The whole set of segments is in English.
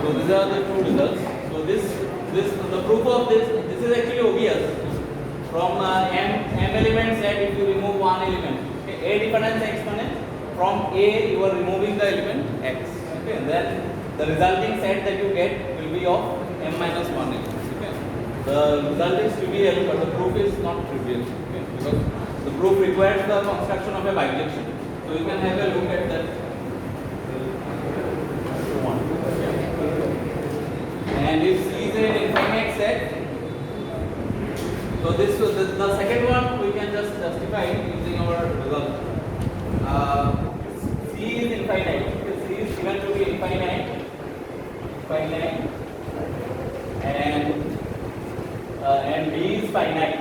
So these are the two results. So the proof of this is actually obvious. From m elements set, if you remove one element, okay, a dependence x means from A you are removing the element x. Okay, and then the resulting set that you get will be of m minus 1 element. Okay, the result is trivial, but the proof is not trivial. Okay, because the proof requires the construction of a bijection. So you can have a look at that. And if C is an infinite set, so this was the second one we can just justify using our result. C is infinite. C is given to be infinite, and B is finite.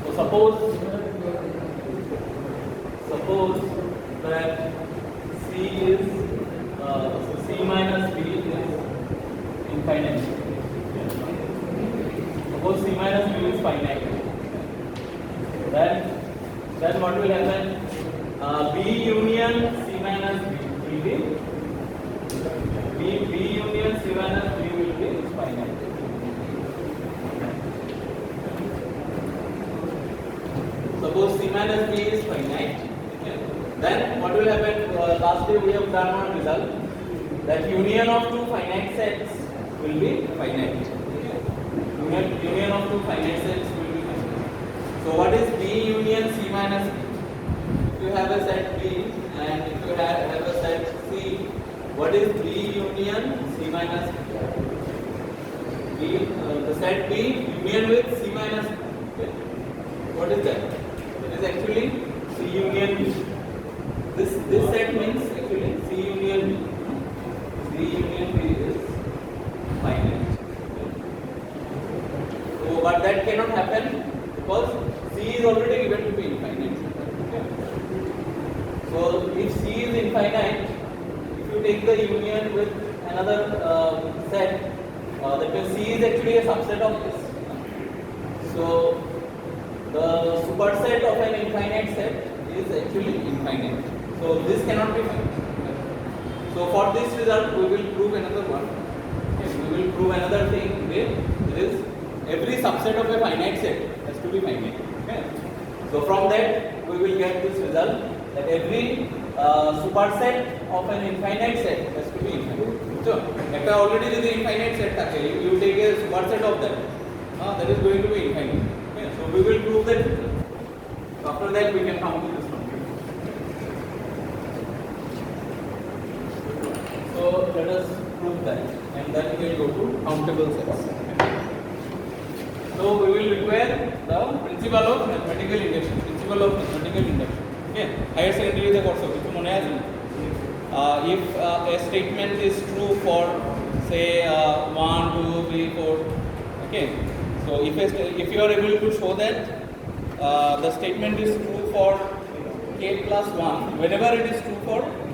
So suppose that C is C minus B is infinite. Suppose C minus B is finite. Then what will happen? B union C minus B will be B union C minus B will be finite. Suppose C minus B is finite. Then what will happen? Lastly, we have done one result that union of two finite sets will be finite. Union of two finite sets will be finite. So what is B union C minus B? If you have a set B and if you have a set C, what is B union C minus B? The set B union with C minus B. Okay. What is that? It is actually C union B. This set means actually C union B. C union B is finite. So, but that cannot happen because C is already given to be infinite. Okay. So, if C is infinite, if you take the union with another set, that means C is actually a subset of this. So, the superset of an infinite set is actually infinite. So this cannot be finite. So for this result, we will prove another one. Okay, we will prove another thing where there is every subset of a finite set has to be finite. Okay. So from that, we will get this result that every superset of an infinite set has to be infinite. So if I already do the infinite set, you take a superset of that. That is going to be infinite. Okay. So we will prove that. After that, we can come to this one. So let us prove that, and then we will go to countable sets. So we will require the principle of mathematical induction. Okay, higher secondary the course of which one has. If a statement is true for say 1, 2, 3, 4. Okay, so if you are able to show that the statement is true for k plus 1, whenever it is true for k.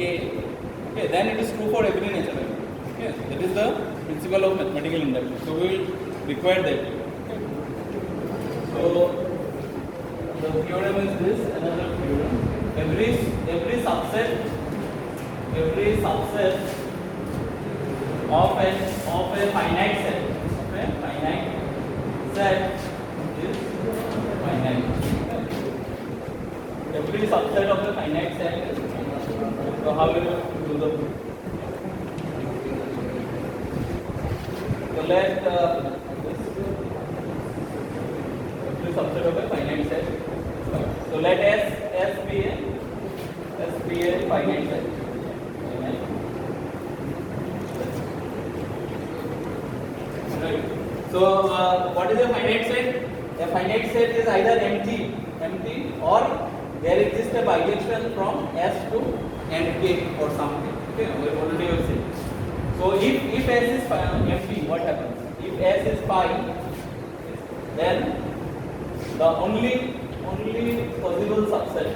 Okay, then it is true for every natural number. Okay, that is the principle of mathematical induction. So we will require that. Okay. So the theorem is this, another theorem. Every subset of a finite set is finite. Every subset of a finite set is finite. So how will you do the proof? So let this every subset of a finite set. So let S be a finite set. Right. So what is a finite set? A finite set is either empty, or there exists a bijection from S to nk or something. Okay, we already have said. So if S is empty, what happens? If S is pi, then the only possible subset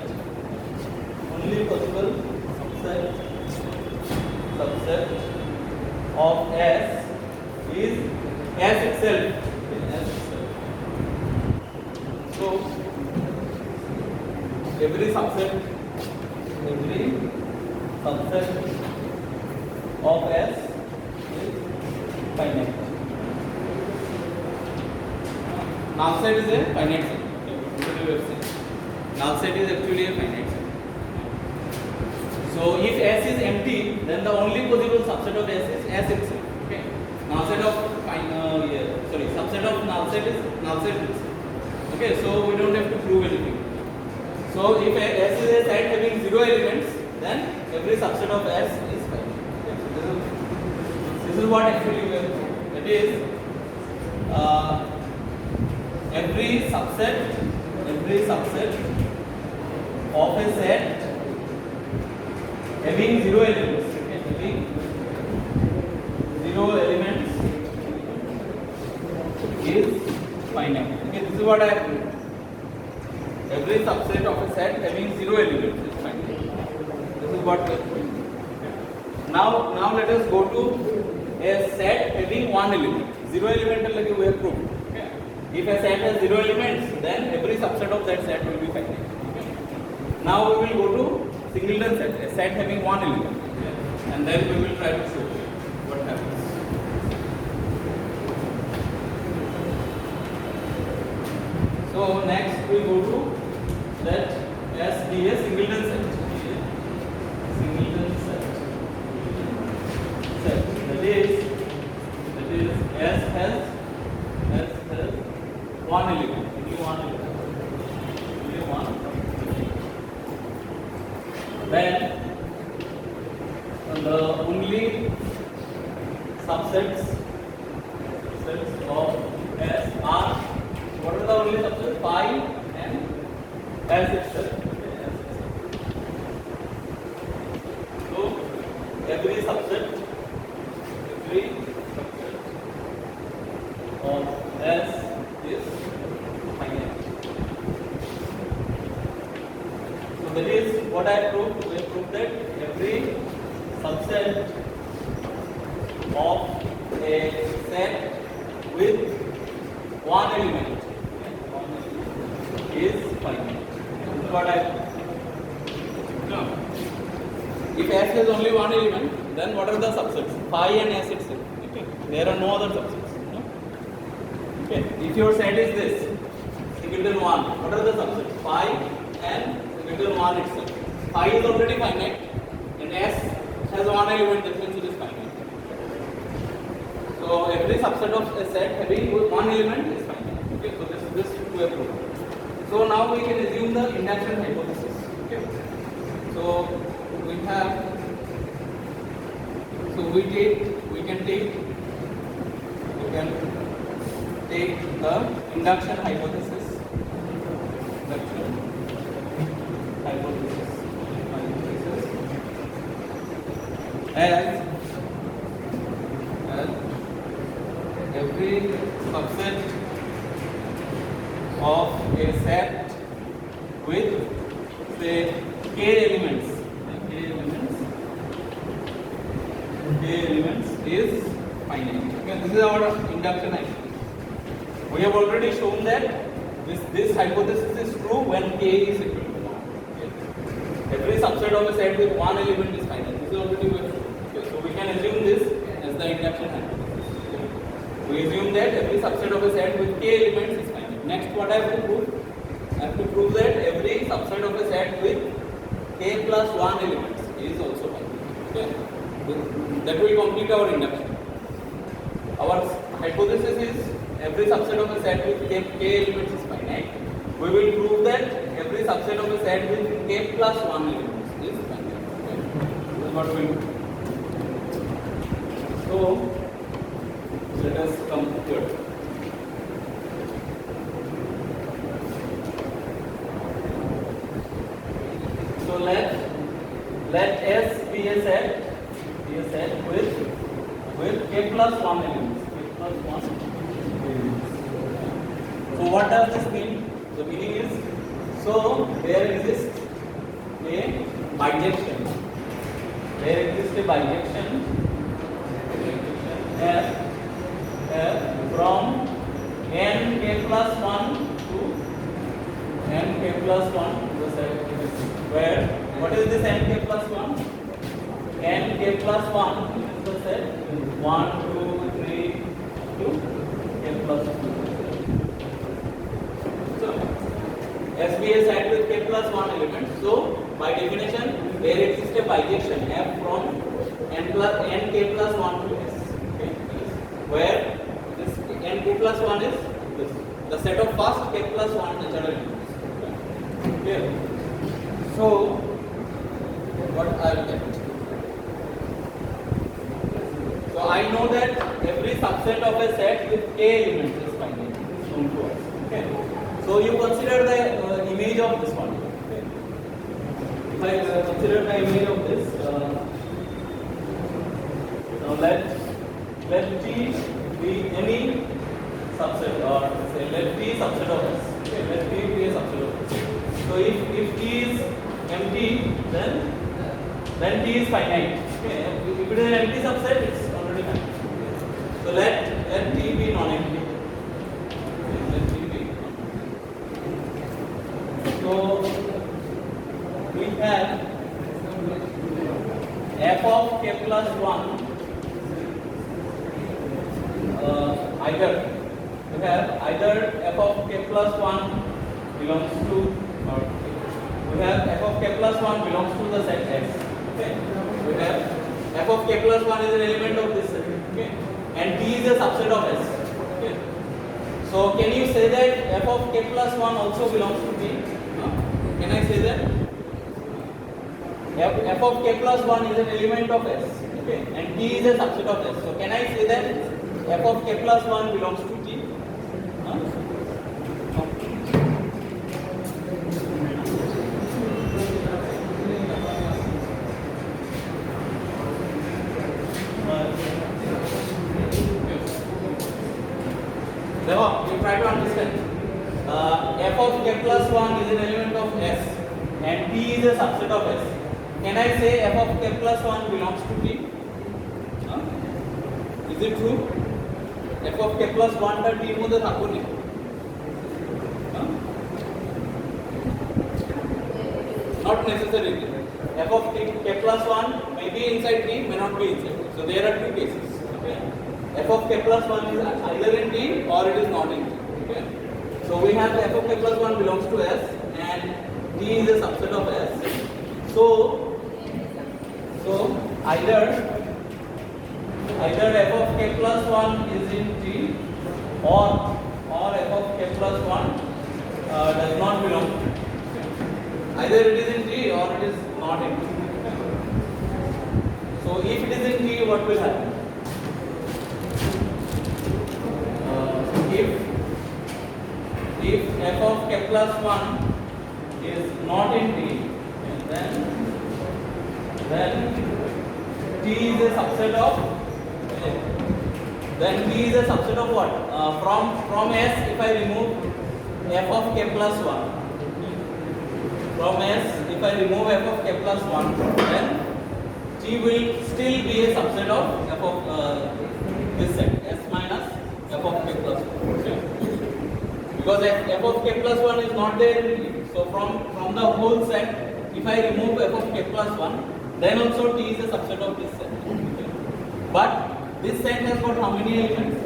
of S is S itself. So every subset of S is finite. Null set is a finite set. Null set is actually a finite set. So if S is empty, then the only possible subset of S is S itself. Okay. Null set of subset of null set is null set itself. Okay. So we don't have to prove anything. So if S is a set having 0 elements, then every subset of S is finite. Okay. So this is what actually we have proved. That is every subset of a set having 0 elements, okay, having 0 elements is finite. Okay, this is what I have proved. Every subset of a set having 0 elements is finite. This is what we have proved. Now let us go to a set having 1 element. 0 element we have proved. Okay. If a set has 0 elements, then every subset of that set will be finite. Okay. Now we will go to singleton set, a set having 1 element, and then we will try to show what happens. So next we go to let S be a singleton set. Singleton set. That is S has 1 element, only one element. Then the only subsets of S are, what are the only subsets? Phi and S itself. So every subset of S is finite. So that is what I proved. We have proved that every subset of a set with 1 element is finite. This is what I proved. No. If S has only 1 element, then what are the subsets? Phi and S itself. Okay. There are no other subsets. No? Okay. If your set is this, singleton 1, what are the subsets? Phi and singleton 1 itself. Phi is already finite, and S has 1 element, that means it is finite. So every subset of a set having 1 element is finite. Okay. So this we have proved. So now we can assume the induction hypothesis. Okay. So we have. So we can take the induction hypothesis. As every subset of a set with say k elements is finite. Okay, this is our induction hypothesis. We have already shown that this hypothesis is true when k is equal to 1. Okay. Every subset of a set with 1 element is finite. This is already well shown. Okay, so we can assume this as the induction hypothesis. Okay. We assume that every subset of a set with k elements is finite. Next, what I have to prove? I have to prove that every subset of a set with k plus 1 elements is also finite. Okay. That will complete our induction. Our hypothesis is every subset of a set with k elements is finite. We will prove that every subset of a set with k plus 1 elements is finite. Okay. This is what we will do. So let us come here. So let S be a set with k plus 1 elements. So what does this mean? The meaning is, so there exists a bijection. There exists a bijection from n k plus 1 to n k plus 1 to the set what is this n k plus 1? N k plus 1 is the set 1, 2, 3 to k plus 2. So S be a set with k plus 1 element. So by definition, there exists a bijection f from n k plus 1 to s. Okay? Where this n k plus 1 is this, the set of first k plus 1 natural elements. Clear? So what I will get? So I know that every subset of a set with k elements is finite. Is known to us. Okay? So you consider the image of this one. Okay? If I consider the image of this, now let T be any subset, or say let T subset of S. Okay? Let T be a subset of S. So if T is empty, then T is finite. Okay? If it is an empty subset, it's already finite. Okay? So let T be non-empty. Okay? Let T be non-empty. So we have f of k plus 1 either f of k plus 1 belongs to, or we have f of k plus 1 belongs to the set S. Okay? We have f of k plus 1 is an element of this set. Okay? And T is a subset of S. Okay? So can you say that f of k plus 1 also belongs to T? Can I say that? F of k plus 1 is an element of S. Okay? And T is a subset of S. So can I say that f of k plus 1 belongs to T? Now you try to understand. F of k plus 1 is an element of S and T is a subset of S. Can I say f of k plus 1 belongs to T? Is it true? F of k plus 1 টা T এর মধ্যে থাকবে না? Not necessarily. F of k plus 1 may be inside T, may not be inside. So there are two cases. Okay? F of k plus 1 is either in T or it is not in T. Okay? So we have f of k plus 1 belongs to S and T is a subset of S. So either f of k plus 1 is in T or f of k plus 1 does not belong to T. Either it is in T or it is not in T. So if it is in T, what will happen? If f of k plus 1 is not in T, then T is a subset of what? From S, if I remove f of k plus 1, from S, if I remove f of k plus 1, then T will still be a subset of f of this set, S minus f of k plus 1. Okay? Because f of k plus 1 is not there in T. So from the whole set, if I remove f of k plus 1, then also T is a subset of this set. Okay? But this set has got how many elements?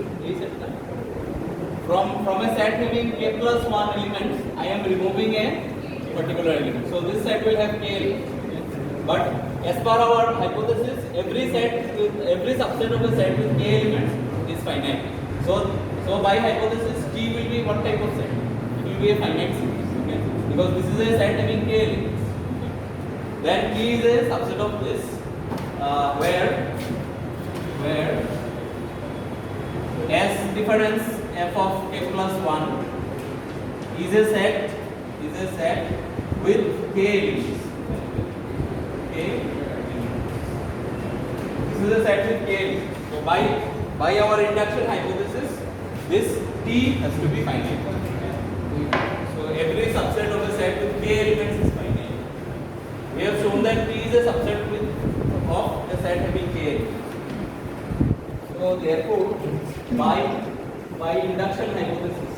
From a set having k plus 1 elements, I am removing a particular element. So this set will have k elements. Okay? But as per our hypothesis, every subset of a set with k elements is finite. So by hypothesis, T will be what type of set? It will be a finite set. Okay? Because this is a set having k elements. Okay? Then T is a subset of this, where S difference f of k plus 1 is a set with k elements. Okay? This is a set with k elements. So by our induction hypothesis, this T has to be finite. Okay? So every subset of a set with k elements is finite. We have shown that T is a subset of a set having k elements. So therefore, by induction hypothesis,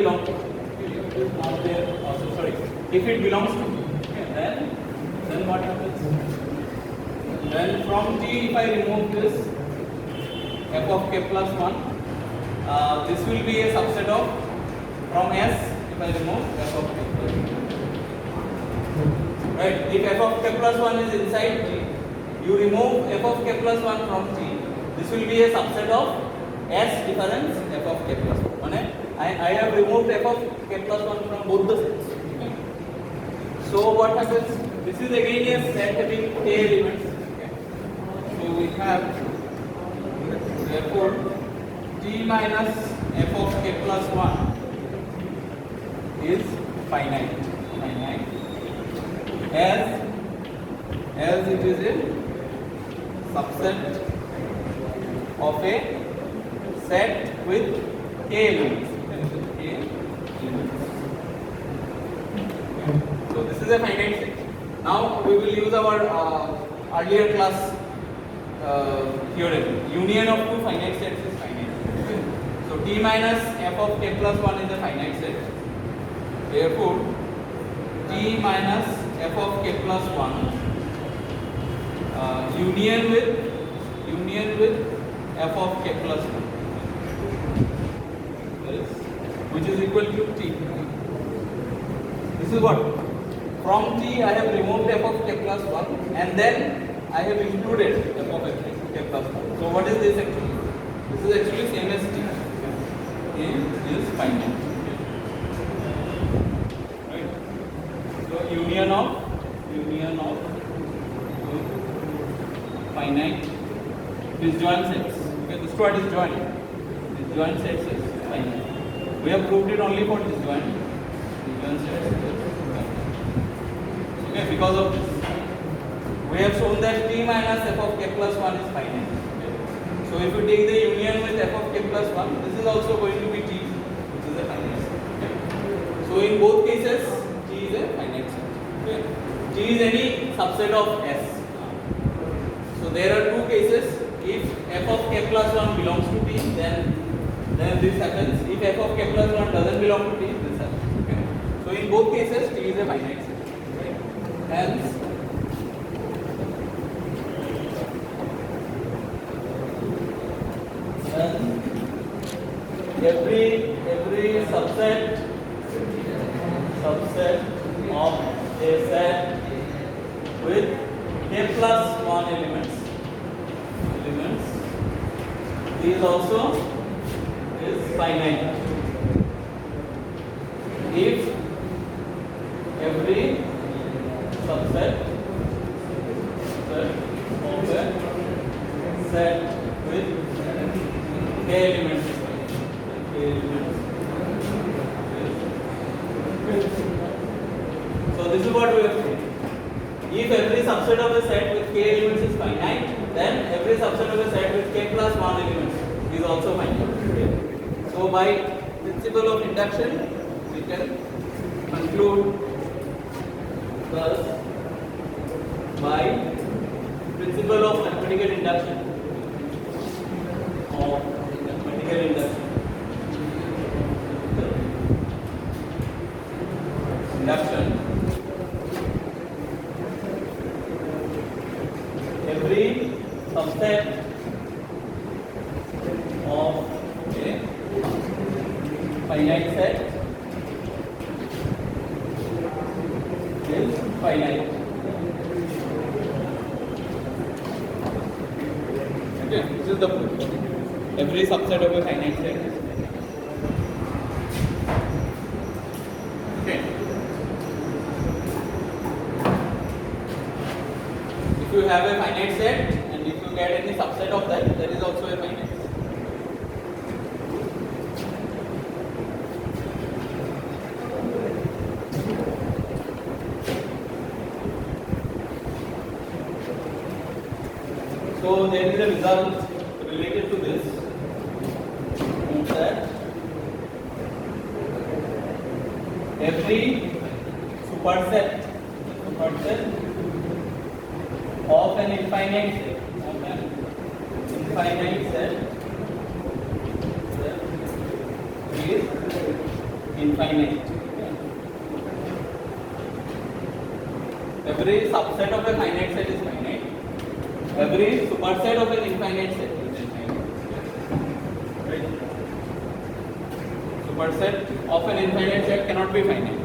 belong to, if it is not there, also sorry, if it belongs to T, okay, then what happens? Then from T, if I remove this f of k plus 1, this will be a subset of, from S, if I remove f of k plus 1. Right, if f of k plus 1 is inside T, you remove f of k plus 1 from T, this will be a subset of S difference f of k plus 1. I have removed f of k plus 1 from both the sets. Okay. So what happens? This is again a set having k elements. Okay. So we have, therefore, T minus f of k plus 1 is finite. As it is a subset of a set with k elements. So this is a finite set. Now we will use our earlier class theorem. Union of two finite sets is finite. So T minus f of k plus 1 is a finite set. Therefore, T minus f of k plus 1 union with f of k plus 1, which is equal to T. This is what? From T I have removed f of k plus 1 and then I have included f of k plus 1. So what is this actually? This is actually same as T. T is finite. Right? So union of finite disjoint sets. Okay, this two are disjoint. Disjoint sets is finite. We have proved it only for disjoint sets. Okay, because of this, we have shown that T minus f of k plus 1 is finite. Okay. So if you take the union with f of k plus 1, this is also going to be T, which is a finite set. Okay. So in both cases, T is a finite set. Okay. T is any subset of S. So there are two cases. If f of k plus 1 belongs to T, then this happens. If f of k plus 1 doesn't belong to T, this happens. Okay. So in both cases, T is a finite set. Okay. Hence, every subset of a set with k plus 1 elements, these also is finite. If every subset of a set with k elements. So this is what we have seen. If every subset of a set with k elements is finite, then every subset of a set with k plus 1 elements is also finite. Okay. So by principle of induction, we can conclude thus by principle of mathematical induction. Every subset of a finite set is finite. Okay, this is the proof. Every subset of a finite set is finite. Okay. If you have a finite set and if you get any subset of that, there is also a finite set. So there is a result related to this, that every superset of an infinite set is infinite. Every subset of a finite set is finite. Every superset of an infinite set is infinite. Right? Superset of an infinite set cannot be finite.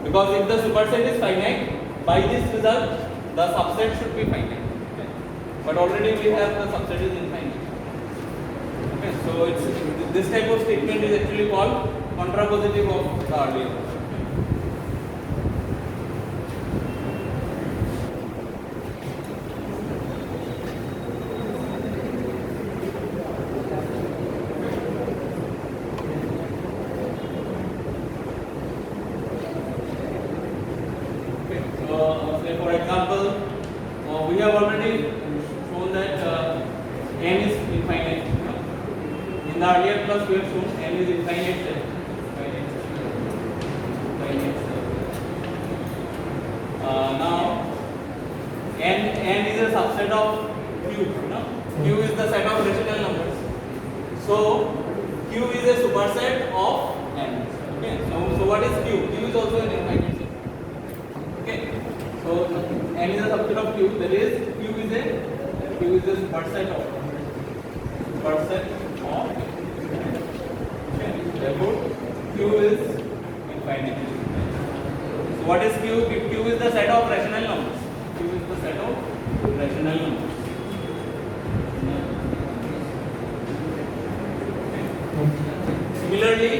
Because if the superset is finite, by this result, the subset should be finite. Okay. But already we have the subset is infinite. Okay. So it's this type of statement is actually called contrapositive of the earlier. Say for example, we have already shown that n is infinite. In the earlier class, we have shown n is infinite set. Now, n is a subset of q. Q is the set of rational numbers. So, q is a superset of n. Okay. So what is q? Q is also an infinite set. Okay. So n is a subset of q. That is q is a superset of. Okay. Therefore, q is infinite. So what is q? Q is the set of rational numbers. Q is the set of rational numbers. Similarly,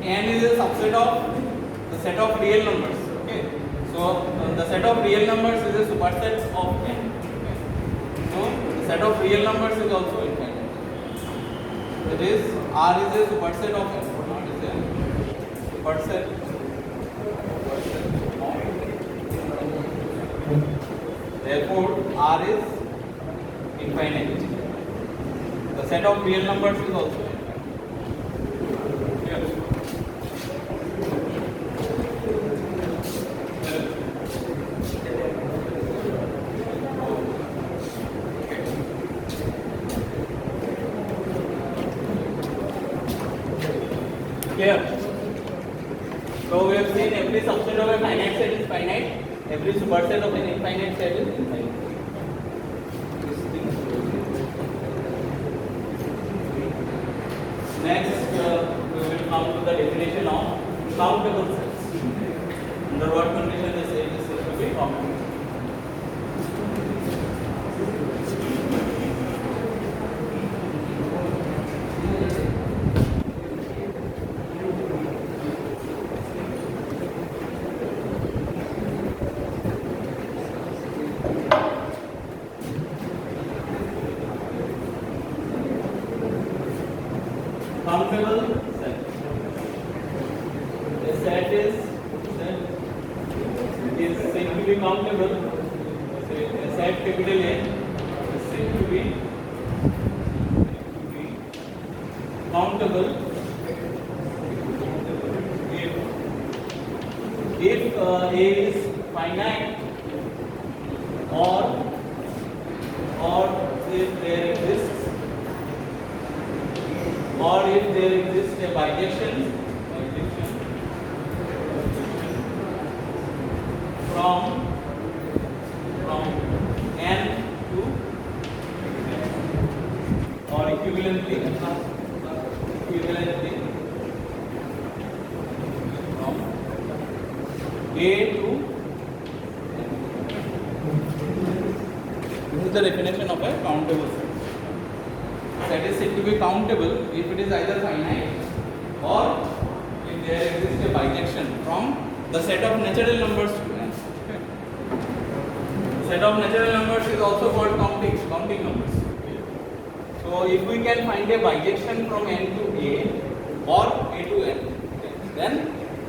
n is a subset of the set of real numbers. Okay. So the set of real numbers is a superset of n. Okay. So the set of real numbers is also infinite. That is, R is a superset of n. R is a superset of. Therefore, R is infinite. The set of real numbers is also infinite. Here. So we have seen every subset of a finite set is finite, every superset of an infinite set is infinite. Next, we will come to the definition of countable sets. Under what condition the set is said to be countable? Countable set. The set is said to be countable. A set capital A is said to be countable if A is finite or if there exists or if there exists a bijection from n to or equivalently from A to this is the definition of a countable set. Set is said to be countable if it is either finite or if there exists a bijection from the set of natural numbers to n. Okay. Set of natural numbers is also called counting numbers. So if we can find a bijection from n to a or a to n, okay, then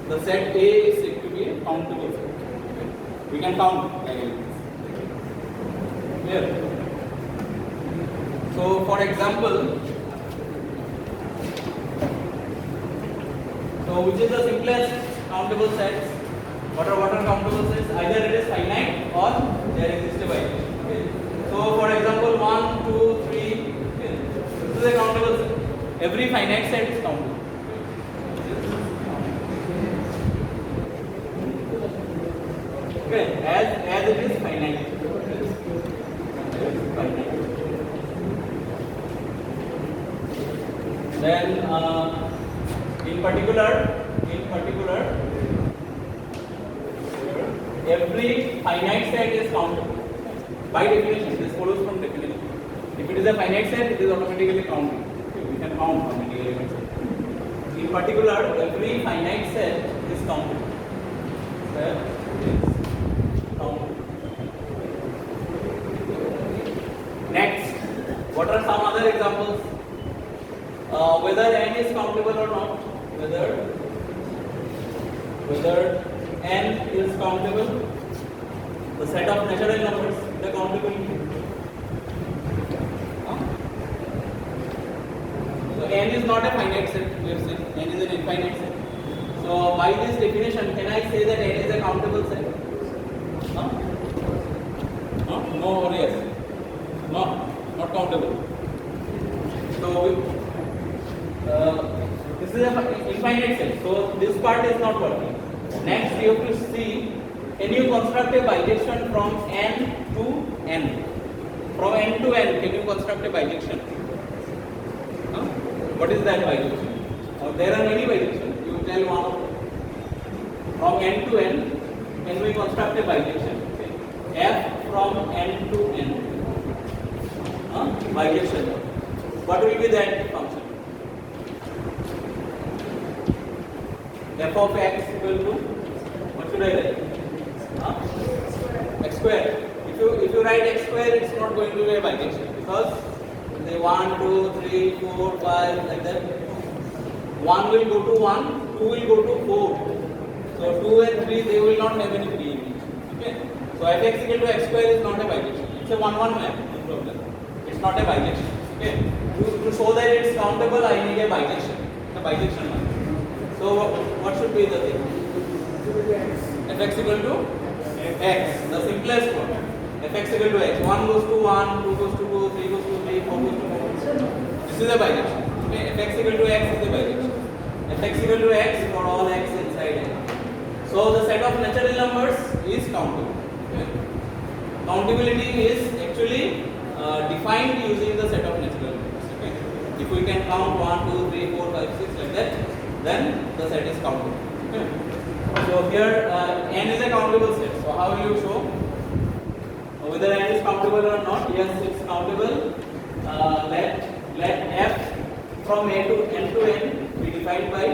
the set A is said to be a countable set. Okay. We can count like this. Clear? So for example, so which is the simplest countable sets? What are countable sets? Either it is finite or there exists a bijection. Okay. So for example, 1, 2, 3. Okay. This is a countable set. Every finite set is countable. Okay, as it is finite. Then in particular, every finite set is countable. By definition, this follows from definition. If it is a finite set, it is automatically counted. Okay, we can count how many elements. In particular, every finite set is countable. Set is countable. Next, what are some other examples? Whether n is countable or not. Whether n is countable. The set of natural numbers, the countability. So n is not a finite set. We have said n is an infinite set. So by this definition, can I say that n is a countable set? No or yes? No, not countable. So this is an infinite set. So this part is not working. Next, you have to see, can you construct a bijection from n to n? From n to n, can you construct a bijection? What is that bijection? There are many bijections. You tell one of them. From n to n, can we construct a bijection? Okay. F from n to n. Bijection. What will be that function? F of x equal to, what should I write? X square. If you write x square, it's not going to be a bijection because they 1, 2, 3, 4, 5 like that. 1 will go to 1, 2 will go to 4. So 2 and 3 they will not have any free image. Okay. So fx equal to x square is not a bijection. It's a 1-1 map. No problem. It's not a bijection. Okay. To show that it's countable, I need a bijection. The bijection map. So what should be the thing? Fx equal to x, the simplest one. Fx equal to x. 1 goes to 1, 2 goes to 2, 3 goes to 3, 4 goes to 4. This is a bijection. Okay, Fx equal to x is a bijection. Fx equal to x for all x inside n. So the set of natural numbers is countable. Okay. Countability is actually defined using the set of natural numbers. Okay. If we can count 1, 2, 3, 4, 5, 6 like that, then the set is countable. Okay. So here n is a countable set. So how will you show whether n is countable or not? Yes, it's countable. Let f from a to n be defined by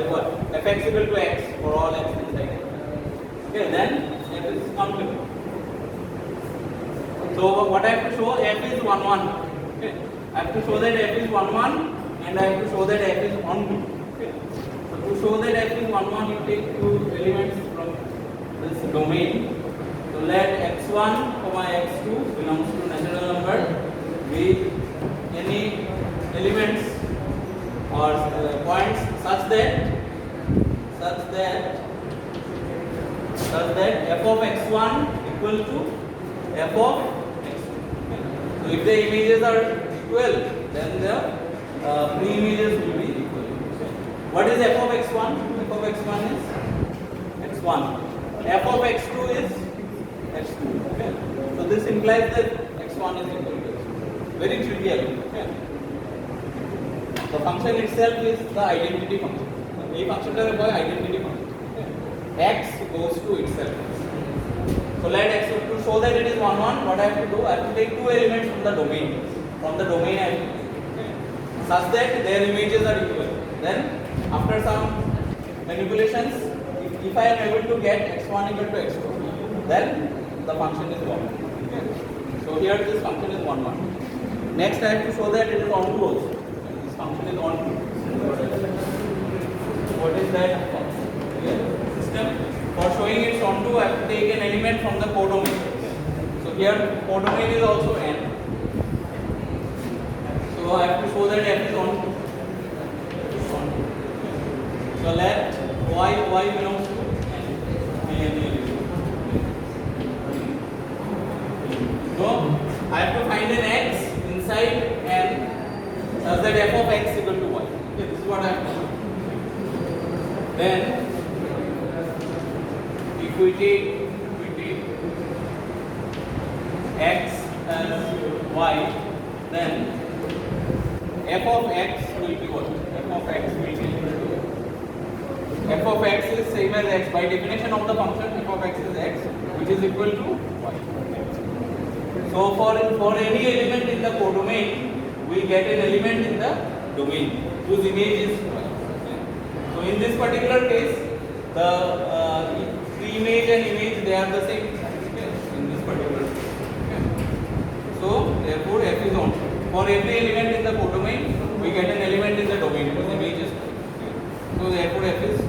what? Fx equal to x for all x inside. Okay, then f is countable. So what I have to show, f is 1, 1. Okay. I have to show that f is 1, 1 and I have to show that f is 1, 2. Okay. So to show that f is 1, 1, you take two elements from this domain. So let x1, x2 belongs to natural number with any elements or points such that f of x1 equal to f of x2. So if the images are equal, then the pre-images will be equal. What is f of x1? F of x1 is x1. F of x2 is x2. Okay. So this implies that x1 is equal to x2. Very trivial. Okay. The function itself is the identity function. A function is a identity function. Okay. X goes to itself. So let x, to show that it is 1, 1, what I have to do? I have to take two elements from the domain. From the domain I have to take. Okay. Such that their images are equal. Then after some manipulations, if I am able to get x1 equal to x2, then the function is 1. Okay. So here this function is 1, 1. Next I have to show that it is onto also. This function is onto. What is that system? For showing its onto, I have to take an element from the codomain. So here codomain is also n. So I have to show that f is onto. So let y belongs to n. So I have to find an x inside n such that f of x equal to y. Okay. then if we take x as y, then f of x will be what? F of x will be equal to f of x is same as x. By definition of the function, f of x is x, which is equal to y. So for any element in the codomain, we get an element in the domain whose image is y. So in this particular case, the image and image, they are the same. Okay. In this particular case. Okay. So therefore f is on. For every element in the codomain, we get an element in the domain whose image is y. Okay. So therefore f is on.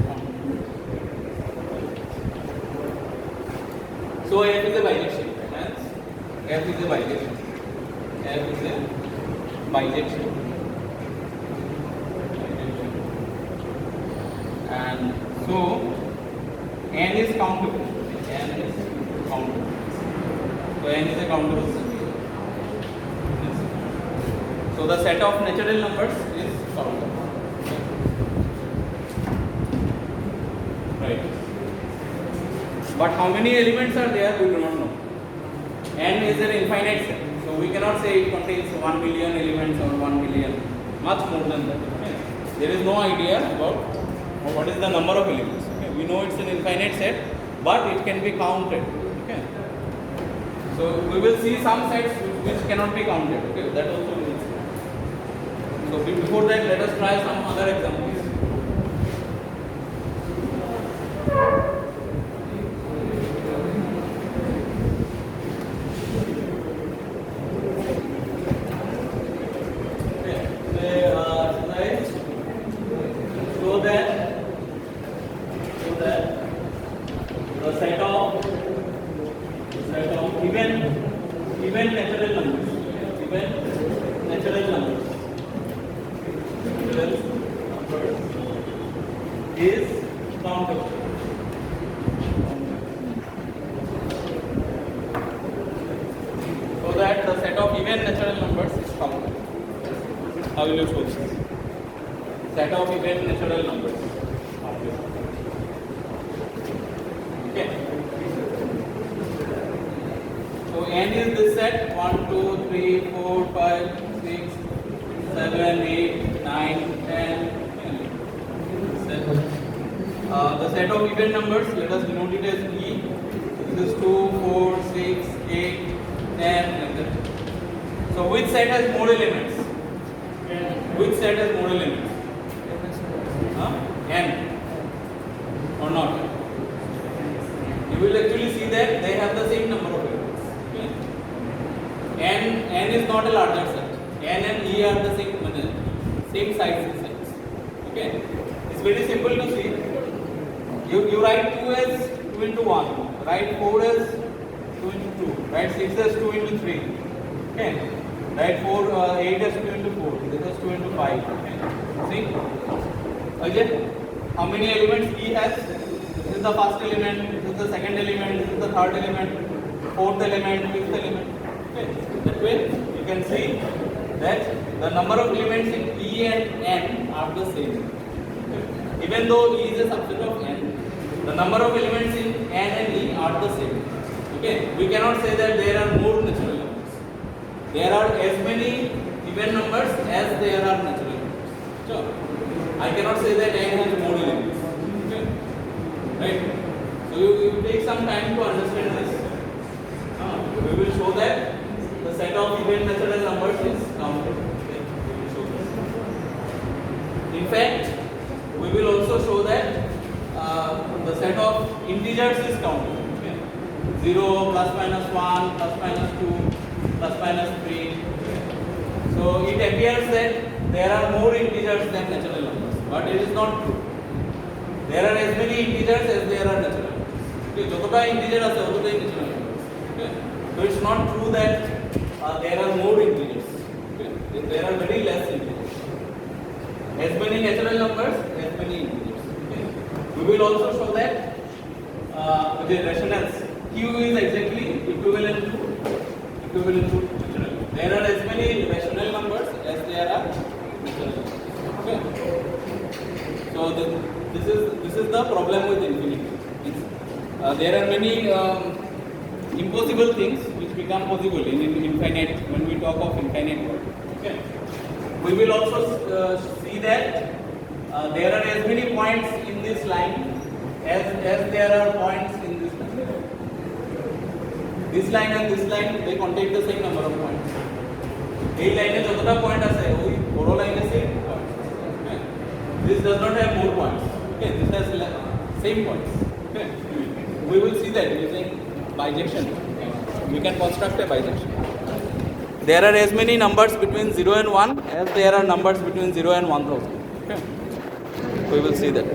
So f is a bijection. Hence f is a bijection. F is a bijection. And so n is countable. N is countable. So n is a countable set. So the set of natural numbers is countable. Right. But how many elements are there, we do not know. N is an infinite set. So we cannot say it contains 1 million elements or 1 million. Much more than that. Okay. There is no idea about what is the number of elements. Okay. We know it's an infinite set, but it can be counted. Okay. So we will see some sets which cannot be counted. Okay. That also we will see. So before that, let us try some other examples. Even natural numbers is countable. So that the set of even natural numbers is countable. How will you show this? Set of even natural numbers. Okay. So n is this set 1, 2, 3, 4, 5, 6, 7, 8, 9, 10. The set of even numbers, let us denote it as E. This is 2, 4, 6, 8, 10, like that. So which set has more elements? Which set has more elements? N or not? You will actually see that they have the same number of elements. Okay. N is not a larger set. N and E are the same size sets. Okay. It's very simple to see. You write 2 as 2 into 1. Write 4 as 2 into 2. Write 6 as 2 into 3. Okay. Write 8 as 2 into 4. This is 2 into 5. Okay. See? Okay. How many elements E has? This is the first element. This is the second element. This is the third element. Fourth element. Fifth element. Okay. That way you can see that the number of elements in E and N are the same. Okay. Even though E is a subset of N, the number of elements in N and E are the same. Okay. We cannot say that there are more natural numbers. There are as many even numbers as there are natural numbers. Sure. I cannot say that N has more elements. Okay. Right? So you take some time to understand this. We will show that the set of even natural numbers is counted. Okay. We will show this. In fact, we will also show that the set of integers is counted. Okay. 0, plus minus 1, plus minus 2, plus minus 3. Okay. So it appears that there are more integers than natural numbers, but it is not true. There are as many integers as there are natural numbers. Okay. Jotota integer ase ototai natural numbers. Okay. So it's not true that there are more integers. Okay. There are very less integers. As many natural numbers, as many integers. Okay. We will also show that the rationals Q is exactly equivalent to natural. There are as many rational numbers as there are natural numbers. Okay. So This is the problem with infinity. There are many impossible things which become possible in infinite when we talk of infinite world. Okay. We will also see that there are as many points in this line as there are points in this line. This line and this line, they contain the same number of points. এই লাইনে যতটা point আছে ওই বড় লাইনে same point. This does not have more points. Okay, this has same points. Okay, we will see that using bijection. We can construct a bijection. There are as many numbers between 0 and 1 as there are numbers between 0 and 1000. Okay, we will see that.